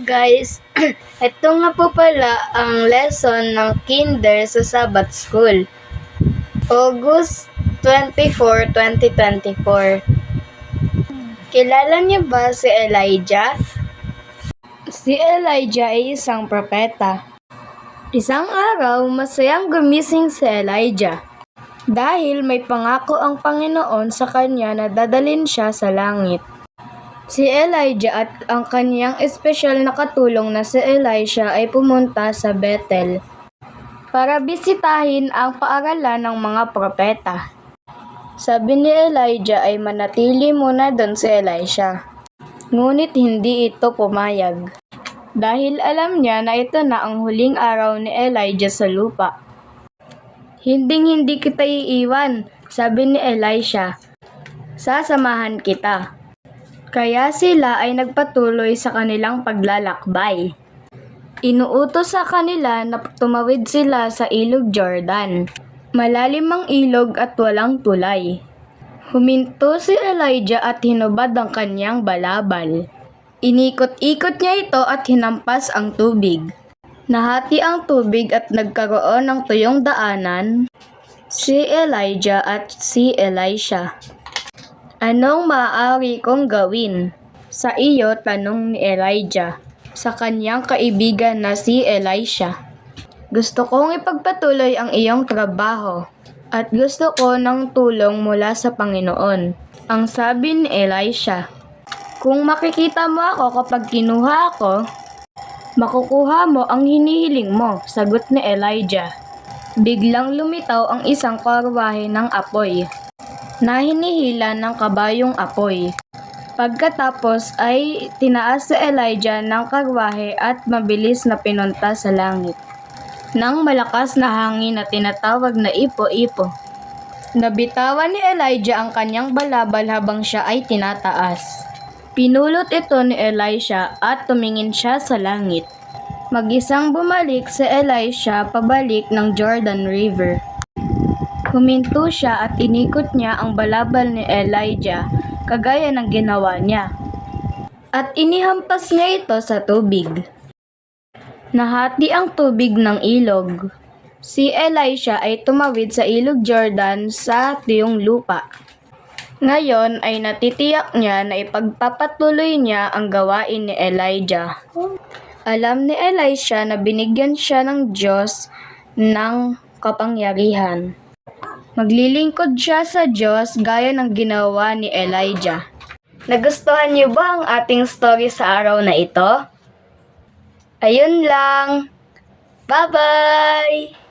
Guys, ito nga po pala ang lesson ng Kinder sa Sabbath School. August 24, 2024. Kilala niyo ba si Elijah? Si Elijah ay isang propeta. Isang araw, masayang gumising si Elijah dahil may pangako ang Panginoon sa kanya na dadalhin siya sa langit. Si Elijah at ang kaniyang espesyal na katulong na si Elisha ay pumunta sa Bethel para bisitahin ang paaralan ng mga propeta. Sabi ni Elijah ay manatili muna doon si Elisha. Ngunit hindi ito pumayag dahil alam niya na ito na ang huling araw ni Elijah sa lupa. Hindi kita iiwan, sabi ni Elisha. Sasamahan kita. Kaya sila ay nagpatuloy sa kanilang paglalakbay. Inuutos sa kanila na tumawid sila sa ilog Jordan. Malalim ang ilog at walang tulay. Huminto si Elijah at hinubad ang kanyang balabal. Inikot-ikot niya ito at hinampas ang tubig. Nahati ang tubig at nagkaroon ng tuyong daanan si Elijah at si Elisha. Anong maaari kong gawin? Sa iyo, tanong ni Elijah sa kanyang kaibigan na si Elisha. Gusto kong ipagpatuloy ang iyong trabaho at gusto ko ng tulong mula sa Panginoon. Ang sabi ni Elisha, kung makikita mo ako kapag kinuha ako, makukuha mo ang hinihiling mo, sagot ni Elijah. Biglang lumitaw ang isang karwahe ng apoy na hinihila ng kabayong apoy. Pagkatapos ay tinaas si Elijah ng karwahe at mabilis na pinunta sa langit ng malakas na hangin na tinatawag na ipo-ipo. Nabitawan ni Elijah ang kanyang balabal habang siya ay tinataas. Pinulot ito ni Elisha at tumingin siya sa langit. Mag-isang bumalik si Elisha pabalik ng Jordan River. Huminto siya at inikot niya ang balabal ni Elijah kagaya ng ginawa niya. At inihampas niya ito sa tubig. Nahati ang tubig ng ilog. Si Elisha ay tumawid sa ilog Jordan sa tuyong lupa. Ngayon ay natitiyak niya na ipagpapatuloy niya ang gawain ni Elijah. Alam ni Elisha na binigyan siya ng Diyos ng kapangyarihan. Maglilingkod siya sa Diyos gaya ng ginawa ni Elijah. Nagustuhan niyo ba ang ating story sa araw na ito? Ayun lang. Bye-bye!